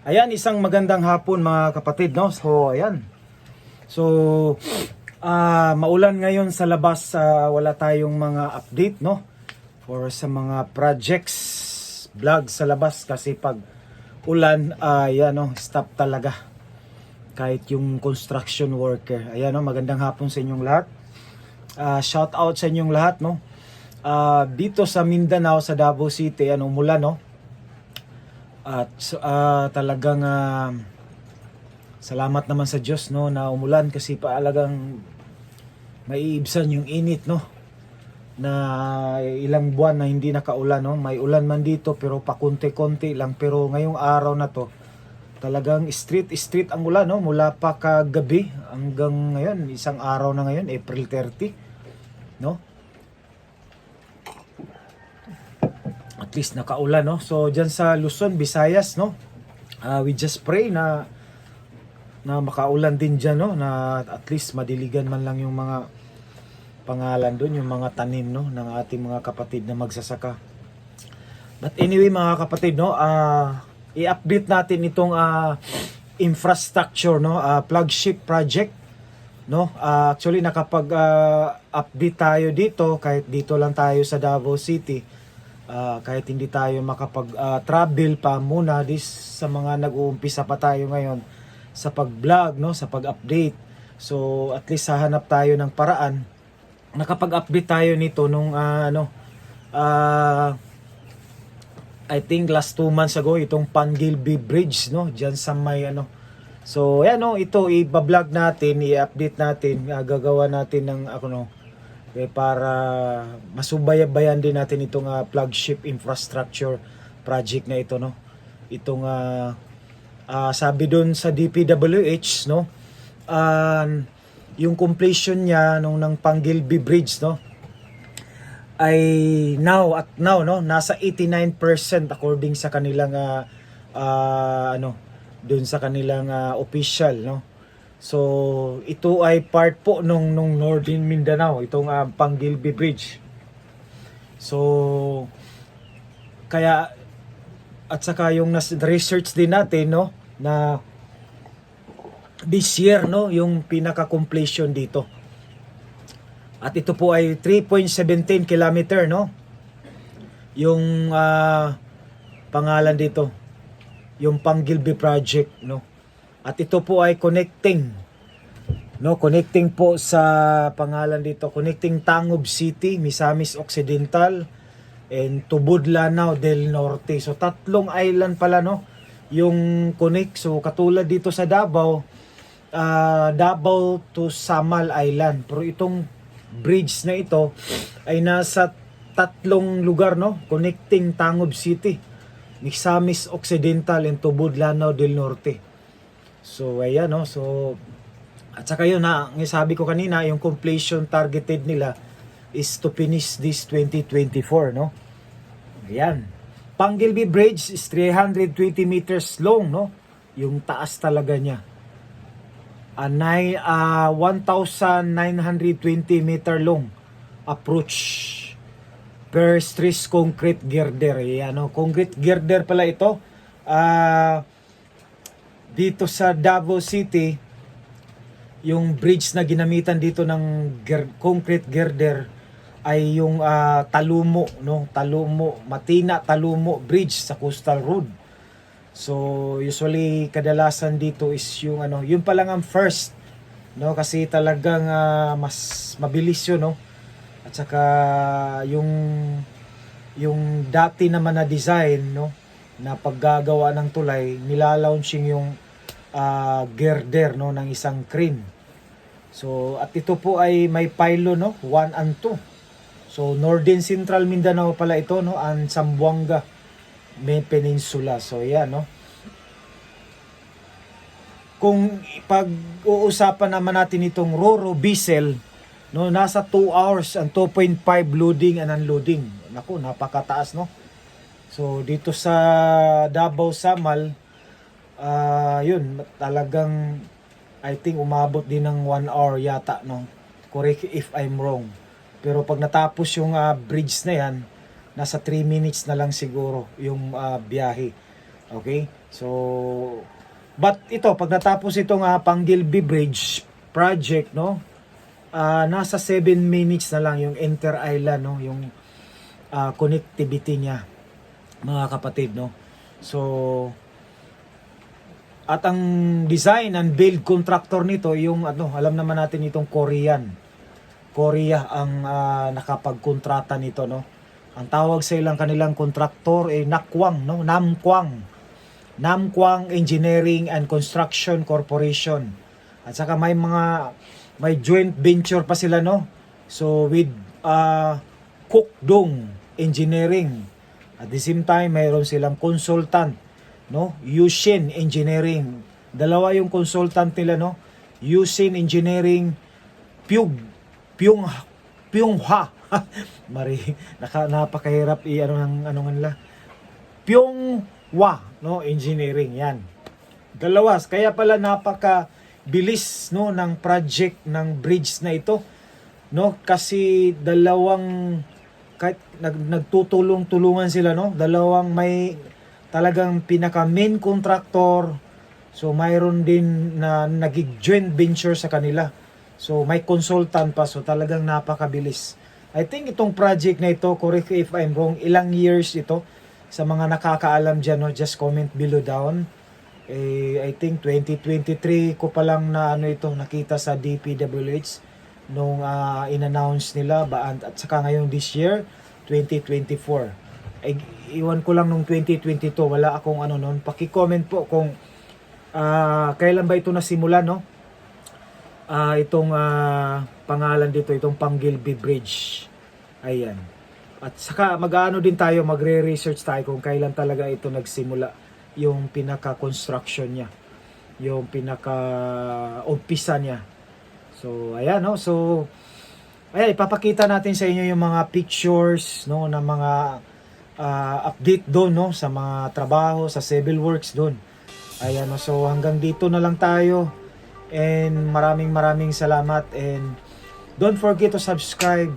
Ayan, isang magandang hapon mga kapatid, no? So, ayan. So, maulan ngayon sa labas, wala tayong mga update, no? For sa mga projects, vlog sa labas kasi pag ulan, ayan, no, stop talaga. Kahit yung construction worker. Ayan, no, magandang hapon sa inyong lahat. Shout out sa inyong lahat, no? Dito sa Mindanao, sa Davao City, umulan, no? At talagang salamat naman sa Diyos, no, na umulan kasi paalagang maiibsan yung init, no, na ilang buwan na hindi nakaulan, no. May ulan man dito pero pakunti-konti lang, pero ngayong araw na to talagang street ang ulan, no, mula pa kagabi hanggang ngayon, isang araw na ngayon, April 30, no. At least nakaulan, no. So diyan sa Luzon, Visayas, no, we just pray na makaulan din dyan, no, na at least madiligan man lang yung mga pangalan doon, yung mga tanim, no, ng ating mga kapatid na magsasaka. But anyway mga kapatid, no, i-update natin itong infrastructure, no, flagship project, no. Actually nakapag-update tayo dito kahit dito lang tayo sa Davao City. Kahit hindi tayo makapag-travel pa muna sa mga nag-uumpisa pa tayo ngayon sa pag-vlog, no, sa pag-update. So at least hahanap tayo ng paraan. Nakapag-update tayo nito nung I think last 2 months ago, itong Pangilby Bridge, no, diyan sa may So ayan, no, ito i-vlog natin, i-update natin, gagawa natin ng para masubayan din natin itong flagship infrastructure project na ito, no. Itong sabi doon sa DPWH, no, yung completion niya ng Pangilby Bridge, no, ay now, no, nasa 89% according sa kanilang doon sa kanilang official, no. So ito ay part po nung Northern Mindanao, itong Pangilby Bridge. So kaya at saka yung research din natin, no, na this year, no, yung pinaka-completion dito. At ito po ay 3.17 kilometer, no, yung pangalan dito, yung Pangilby project, no. At ito po ay connecting po sa pangalan dito, connecting Tangub City, Misamis Occidental, and Tubod Lanao del Norte. So tatlong island pala, no, yung connect. So katulad dito sa Davao, Davao to Samal Island. Pero itong bridge na ito ay nasa tatlong lugar, no, connecting Tangub City, Misamis Occidental, and Tubod Lanao del Norte. So ayan, no, so at saka yun ang sabi ko kanina, yung completion targeted nila is to finish this 2024, no. Ayan. Pangilby Bridge is 320 meters long, no, yung taas talaga niya. 1,920 meter long approach per stress concrete girder. Ayan, no, concrete girder pala ito. Dito sa Davao City, yung bridge na ginamitan dito ng concrete girder ay yung Talumo, no, Matina Talumo Bridge sa Coastal Road. So usually kadalasan dito is yung yun pa lang ang first, no, kasi talagang mas mabilis yun, no. At saka yung dati naman na design, no, na paggagawa ng tulay, nilalaunching yung girder, no, ng isang crane. So at ito po ay may pylon, no, 1 and 2. So Northern Central Mindanao pala ito, no, ang Zamboanga may peninsula. So yan, no. Kung pag-uusapan naman natin itong Roro Bisel, no, nasa 2 hours and 2.5 loading and unloading. Naku, napakataas, no. So dito sa Davao Samal, yun talagang I think umabot din ng 1 hour yata, no. Correct if I'm wrong. Pero pag natapos yung bridge na yan, nasa 3 minutes na lang siguro yung biyahe. Okay? So, but ito, pag natapos itong Panggilby Bridge project, no? Nasa 7 minutes na lang yung inter-island, no? Yung connectivity niya, mga kapatid, no? So, at ang design and build contractor nito, yung alam naman natin itong Korea ang nakapagkontrata nito, no? Ang tawag sa ilang kanilang kontraktor ay Namkwang Engineering and Construction Corporation. At saka may joint venture pa sila, no? So with Kukdong Engineering. At the same time, mayroon silang consultant, no? Yushin Engineering. Dalawa yung consultant nila, no? Yushin Engineering, Pyonghwa. Napakahirap nila. Pyonghwa, no? Engineering, yan. Dalawa, kaya pala napakabilis, no, ng project ng bridge na ito, no? Kasi dalawang kahit nagtutulong-tulungan sila, no? Dalawang may talagang pinaka main contractor. So mayroon din na nagig-joint venture sa kanila. So may consultant pa, so talagang napakabilis. I think itong project na ito, correct if I'm wrong, ilang years ito sa mga nakakaalam dyan, no? Just comment below down. I think 2023 ko pa lang na ito nakita sa DPWH nung in-announce nila at saka ngayong this year 2024. Iwan ko lang nung 2022, wala akong noon. Paki-comment po kung kailan ba ito nasimula, no? Itong pangalan dito, itong Panggilby Bridge. Ayan. At saka din tayo, magre-research tayo kung kailan talaga ito nagsimula, yung pinaka-construction niya, yung pinaka-umpisa niya. So, ayan, no? So, ayan, ipapakita natin sa inyo yung mga pictures, no, ng mga update doon, no, sa mga trabaho, sa civil works doon. Ayan, no? So hanggang dito na lang tayo. And maraming salamat. And don't forget to subscribe,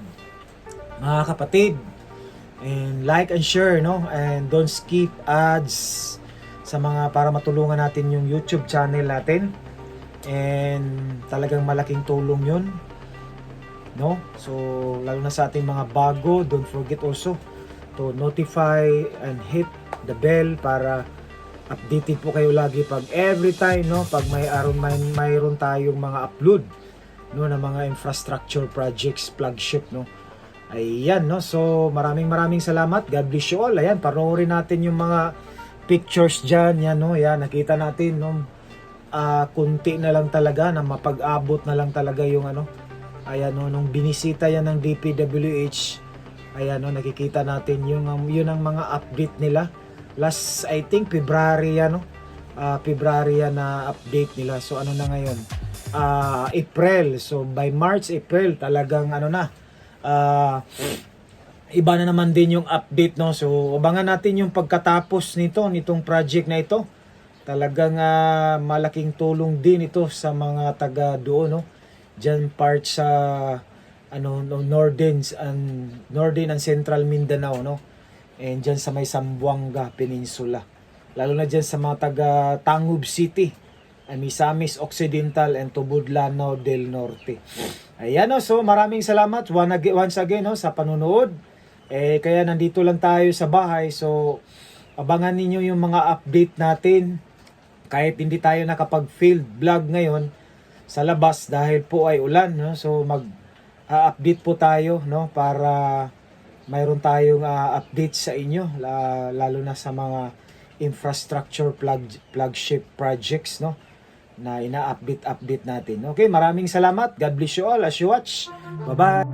mga kapatid. And like and share, no? And don't skip ads sa para matulungan natin yung YouTube channel natin. And talagang malaking tulong yun, no? So lalo na sa ating mga bago, don't forget also to notify and hit the bell para updated po kayo lagi pag every time, no, pag mayroon tayong mga upload, no, ng mga infrastructure projects, flagship, no. Ayan, no. So maraming salamat. God bless you all. Ayan, panoorin natin yung mga pictures diyan, yan, no. Yan, nakita natin, no. Kunti na lang talaga, na mapag-abot na lang talaga yung ayan, no, nung binisita yan ng DPWH. Ayan, no, nakikita natin yun ang mga update nila. Last, I think, February na update nila. So, na ngayon? April. So, by March, April, talagang, iba na naman din yung update, no? So, abangan natin yung pagkatapos nitong project na ito. Talagang, malaking tulong din ito sa mga taga doon, no? Diyan part sa, Northern and Central Mindanao, no? And dyan sa may Zamboanga Peninsula, lalo na dyan sa mga taga Tangub City, Misamis Occidental and Tubod-Lanao del Norte. Ayan, no? So maraming salamat once again, no, sa panonood. Kaya nandito lang tayo sa bahay, so abangan ninyo yung mga update natin kahit hindi tayo nakapag-field vlog ngayon sa labas dahil po ay ulan, no? So mag-update po tayo, no, para mayroon tayong update sa inyo, lalo na sa mga infrastructure flagship projects, no, na ina-update natin. Okay, maraming salamat. God bless you all as you watch. Bye-bye.